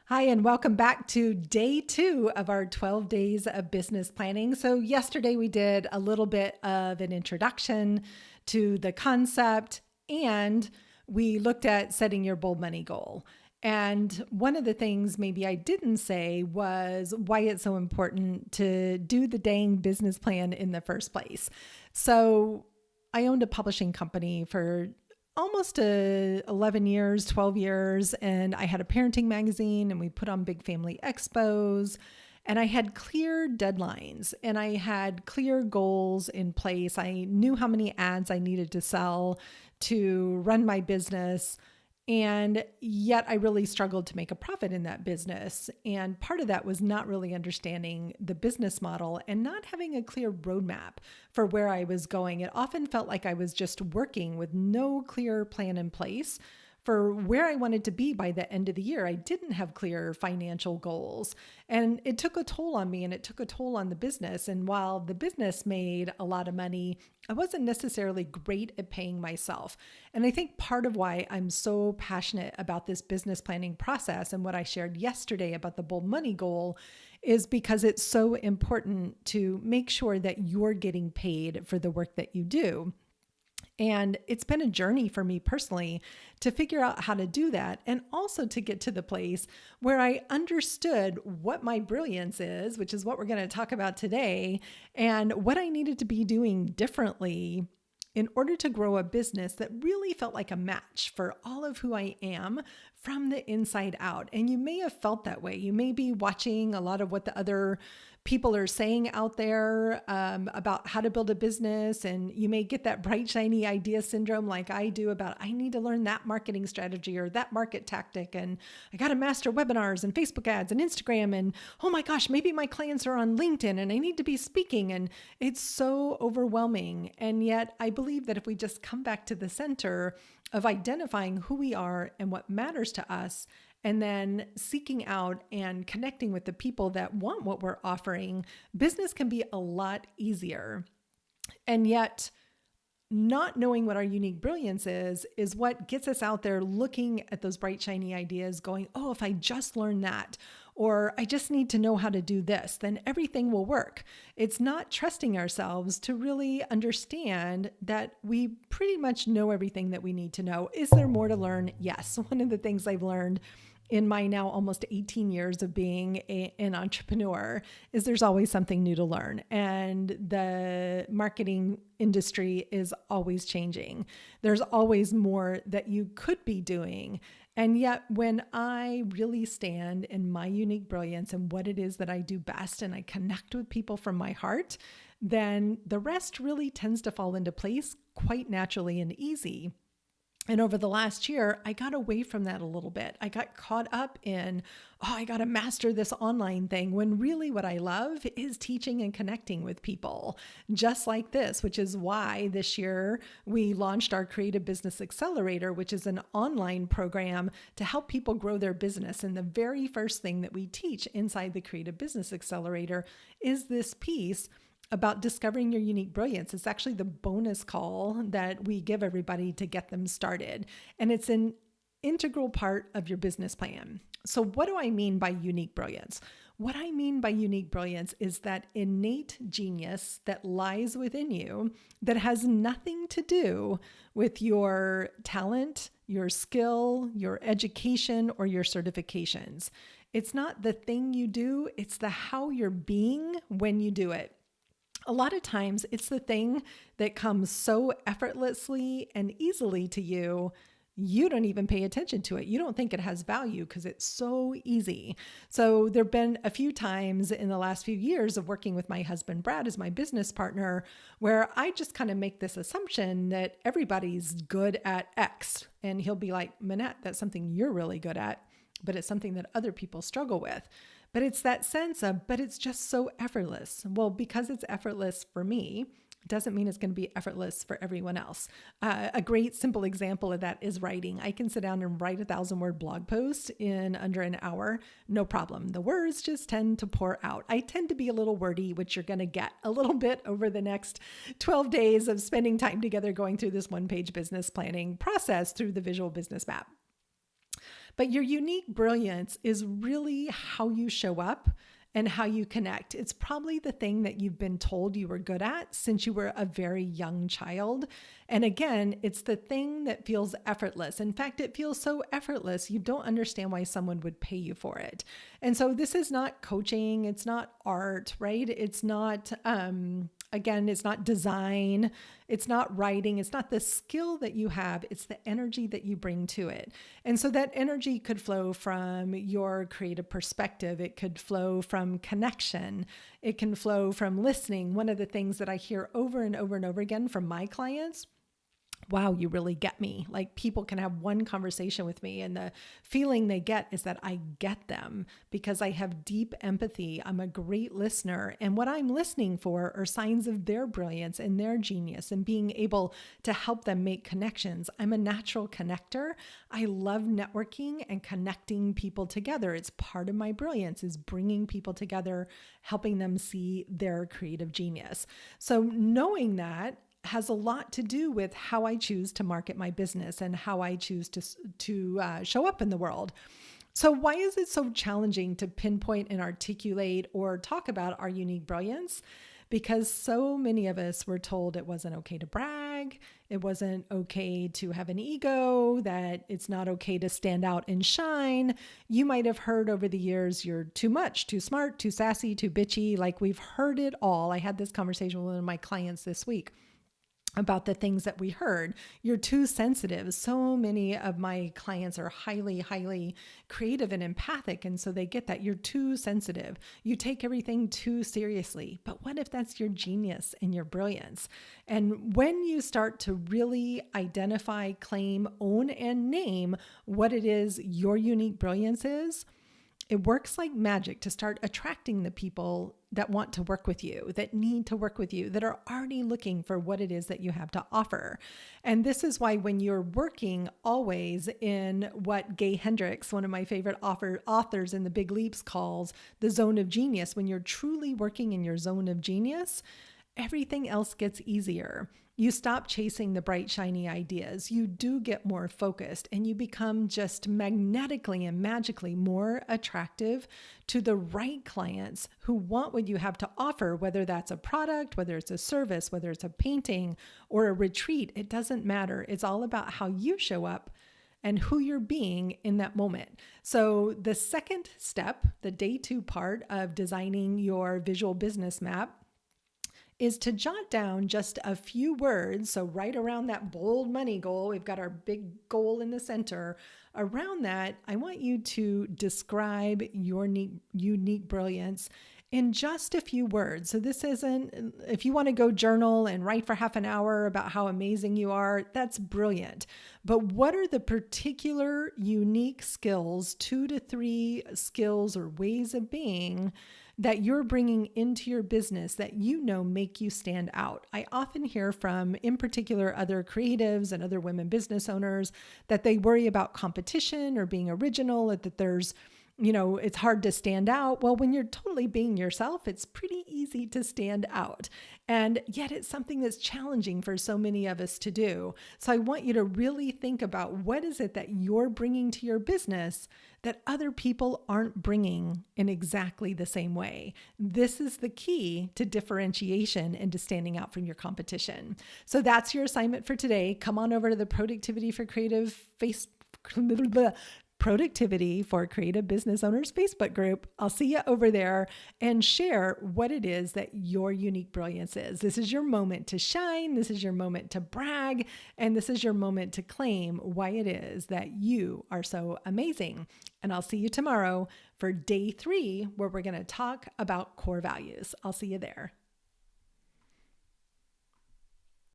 Hi, and welcome back to day 2 of our 12 days of business planning. So, yesterday we did a little bit of an introduction to the concept, and we looked at setting your bold money goal. And one of the things maybe I didn't say was why it's so important to do the dang business plan in the first place. So, I owned a publishing company for almost 11 years, 12 years. And I had a parenting magazine and we put on big family expos. And I had clear deadlines and I had clear goals in place. I knew how many ads I needed to sell to run my business. And yet I really struggled to make a profit in that business. And part of that was not really understanding the business model and not having a clear roadmap for where I was going. It often felt like I was just working with no clear plan in place for where I wanted to be by the end of the year. I didn't have clear financial goals, and it took a toll on me and it took a toll on the business. And while the business made a lot of money, I wasn't necessarily great at paying myself. And I think part of why I'm so passionate about this business planning process and what I shared yesterday about the bold money goal is because it's so important to make sure that you're getting paid for the work that you do. And it's been a journey for me personally to figure out how to do that, and also to get to the place where I understood what my brilliance is, which is what we're going to talk about today, and what I needed to be doing differently in order to grow a business that really felt like a match for all of who I am from the inside out. And you may have felt that way. You may be watching a lot of what the other people are saying out there about how to build a business. And you may get that bright, shiny idea syndrome like I do about, I need to learn that marketing strategy or that market tactic. And I got to master webinars and Facebook ads and Instagram. And oh my gosh, maybe my clients are on LinkedIn and I need to be speaking. And it's so overwhelming. And yet I believe that if we just come back to the center of identifying who we are and what matters to us, and then seeking out and connecting with the people that want what we're offering, business can be a lot easier. And yet, not knowing what our unique brilliance is what gets us out there looking at those bright, shiny ideas going, oh, if I just learn that, or I just need to know how to do this, then everything will work. It's not trusting ourselves to really understand that we pretty much know everything that we need to know. Is there more to learn? Yes. One of the things I've learned in my now almost 18 years of being an entrepreneur is there's always something new to learn. And the marketing industry is always changing. There's always more that you could be doing. And yet when I really stand in my unique brilliance and what it is that I do best, and I connect with people from my heart, then the rest really tends to fall into place quite naturally and easy. And over the last year, I got away from that a little bit. I got caught up in, oh, I got to master this online thing, when really what I love is teaching and connecting with people just like this, which is why this year we launched our Creative Business Accelerator, which is an online program to help people grow their business. And the very first thing that we teach inside the Creative Business Accelerator is this piece about discovering your unique brilliance. It's actually the bonus call that we give everybody to get them started. And it's an integral part of your business plan. So what do I mean by unique brilliance? What I mean by unique brilliance is that innate genius that lies within you that has nothing to do with your talent, your skill, your education, or your certifications. It's not the thing you do, it's the how you're being when you do it. A lot of times it's the thing that comes so effortlessly and easily to you, you don't even pay attention to it. You don't think it has value because it's so easy. So there've been a few times in the last few years of working with my husband, Brad, as my business partner, where I just kind of make this assumption that everybody's good at X. And he'll be like, Minette, that's something you're really good at, but it's something that other people struggle with. But it's that sense of, but it's just so effortless. Well, because it's effortless for me, doesn't mean it's going to be effortless for everyone else. A great simple example of that is writing. I can sit down and write 1,000-word blog post in under an hour, no problem. The words just tend to pour out. I tend to be a little wordy, which you're going to get a little bit over the next 12 days of spending time together going through this one-page business planning process through the visual business map. But your unique brilliance is really how you show up and how you connect. It's probably the thing that you've been told you were good at since you were a very young child. And again, it's the thing that feels effortless. In fact, it feels so effortless, you don't understand why someone would pay you for it. And so this is not coaching, it's not art, right? It's not, again, it's not design, it's not writing, it's not the skill that you have, it's the energy that you bring to it. And so that energy could flow from your creative perspective, it could flow from connection, it can flow from listening. One of the things that I hear over and over and over again from my clients, wow, you really get me. Like people can have one conversation with me and the feeling they get is that I get them because I have deep empathy. I'm a great listener. And what I'm listening for are signs of their brilliance and their genius and being able to help them make connections. I'm a natural connector. I love networking and connecting people together. It's part of my brilliance is bringing people together, helping them see their creative genius. So knowing that has a lot to do with how I choose to market my business and how I choose to show up in the world. So why is it so challenging to pinpoint and articulate or talk about our unique brilliance? Because so many of us were told it wasn't okay to brag, it wasn't okay to have an ego, that it's not okay to stand out and shine. You might have heard over the years, you're too much, too smart, too sassy, too bitchy. Like we've heard it all. I had this conversation with one of my clients this week about the things that we heard. You're too sensitive. So many of my clients are highly, highly creative and empathic. And so they get that you're too sensitive. You take everything too seriously. But what if that's your genius and your brilliance? And when you start to really identify, claim, own, and name what it is your unique brilliance is, it works like magic to start attracting the people that want to work with you, that need to work with you, that are already looking for what it is that you have to offer. And this is why when you're working always in what Gay Hendricks, one of my favorite authors in The Big Leaps, calls the zone of genius, when you're truly working in your zone of genius, everything else gets easier. You stop chasing the bright, shiny ideas. You do get more focused and you become just magnetically and magically more attractive to the right clients who want what you have to offer, whether that's a product, whether it's a service, whether it's a painting or a retreat. It doesn't matter. It's all about how you show up and who you're being in that moment. So the second step, the day 2 part of designing your visual business map, is to jot down just a few words. So right around that bold money goal, we've got our big goal in the center. Around that, I want you to describe your unique brilliance in just a few words. So this isn't, if you want to go journal and write for half an hour about how amazing you are, that's brilliant. But what are the particular unique skills, 2 to 3 skills or ways of being that you're bringing into your business that you know make you stand out? I often hear from, in particular, other creatives and other women business owners that they worry about competition or being original, that there's, it's hard to stand out. Well, when you're totally being yourself, it's pretty easy to stand out. And yet it's something that's challenging for so many of us to do. So I want you to really think about what is it that you're bringing to your business that other people aren't bringing in exactly the same way. This is the key to differentiation and to standing out from your competition. So that's your assignment for today. Come on over to the Productivity for Creative Business Owners Facebook group. I'll see you over there and share what it is that your unique brilliance is. This is your moment to shine. This is your moment to brag. And this is your moment to claim why it is that you are so amazing. And I'll see you tomorrow for day 3, where we're going to talk about core values. I'll see you there.